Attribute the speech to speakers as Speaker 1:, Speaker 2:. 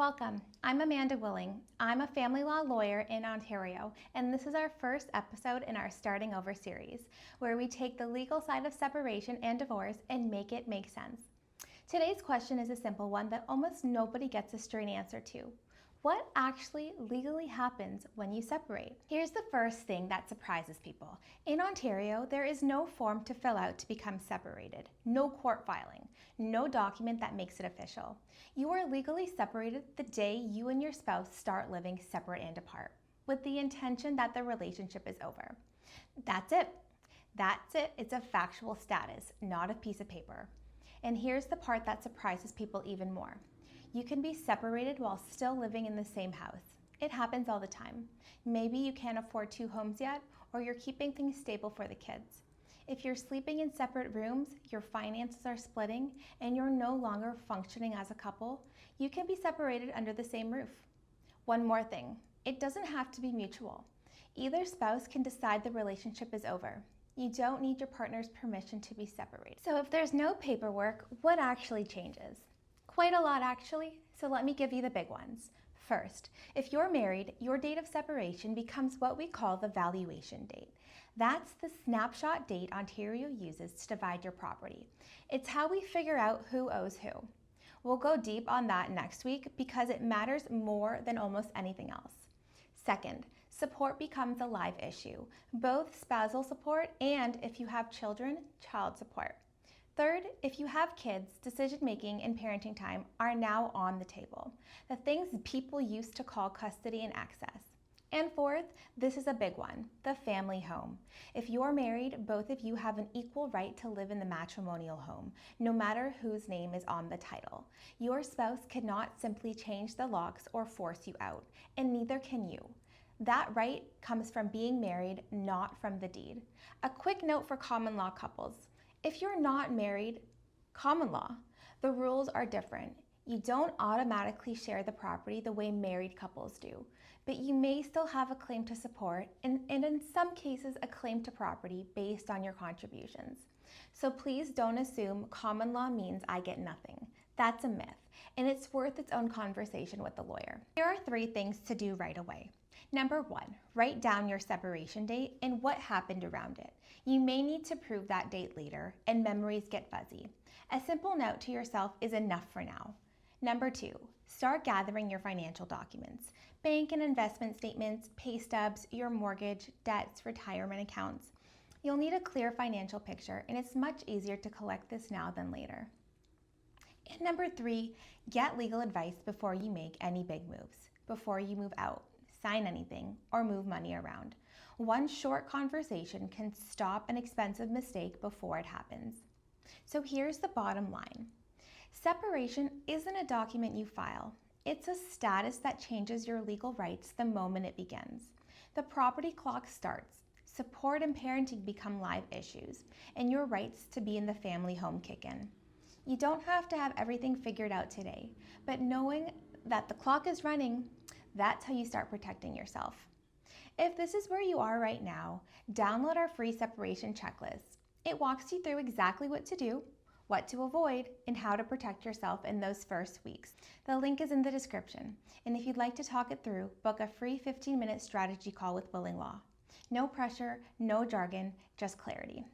Speaker 1: Welcome. I'm Amanda Willing. I'm a family law lawyer in Ontario, and this is our first episode in our Starting Over series, where we take the legal side of separation and divorce and make it make sense. Today's question is a simple one that almost nobody gets a straight answer to. What actually legally happens when you separate? Here's the first thing that surprises people. In Ontario, there is no form to fill out to become separated, no court filing, no document that makes it official. You are legally separated the day you and your spouse start living separate and apart, with the intention that the relationship is over. That's it. That's it. It's a factual status, not a piece of paper. And here's the part that surprises people even more. You can be separated while still living in the same house. It happens all the time. Maybe you can't afford two homes yet, or you're keeping things stable for the kids. If you're sleeping in separate rooms, your finances are splitting, and you're no longer functioning as a couple, you can be separated under the same roof. One more thing, it doesn't have to be mutual. Either spouse can decide the relationship is over. You don't need your partner's permission to be separated. So if there's no paperwork, what actually changes? Quite a lot actually, so let me give you the big ones. First, if you're married, your date of separation becomes what we call the valuation date. That's the snapshot date Ontario uses to divide your property. It's how we figure out who owes who. We'll go deep on that next week because it matters more than almost anything else. Second, support becomes a live issue, both spousal support and, if you have children, child support. Third, if you have kids, decision-making and parenting time are now on the table, the things people used to call custody and access. And fourth, this is a big one, the family home. If you're married, both of you have an equal right to live in the matrimonial home, no matter whose name is on the title. Your spouse cannot simply change the locks or force you out, and neither can you. That right comes from being married, not from the deed. A quick note for common law couples. If you're not married, common law, the rules are different. You don't automatically share the property the way married couples do, but you may still have a claim to support and in some cases a claim to property based on your contributions. So please don't assume common law means I get nothing. That's a myth, and it's worth its own conversation with a lawyer. Here are 3 things to do right away. Number 1, write down your separation date and what happened around it. You may need to prove that date later, and memories get fuzzy. A simple note to yourself is enough for now. Number 2, start gathering your financial documents. Bank and investment statements, pay stubs, your mortgage, debts, retirement accounts. You'll need a clear financial picture, and it's much easier to collect this now than later. And number 3, get legal advice before you make any big moves, before you move out, sign anything, or move money around. One short conversation can stop an expensive mistake before it happens. So here's the bottom line. Separation isn't a document you file. It's a status that changes your legal rights the moment it begins. The property clock starts. Support and parenting become live issues, and your rights to be in the family home kick in. You don't have to have everything figured out today, but knowing that the clock is running, that's how you start protecting yourself. If this is where you are right now, download our free separation checklist. It walks you through exactly what to do, what to avoid, and how to protect yourself in those first weeks. The link is in the description, and if you'd like to talk it through, book a free 15-minute strategy call with Willing Law. No pressure, no jargon, just clarity.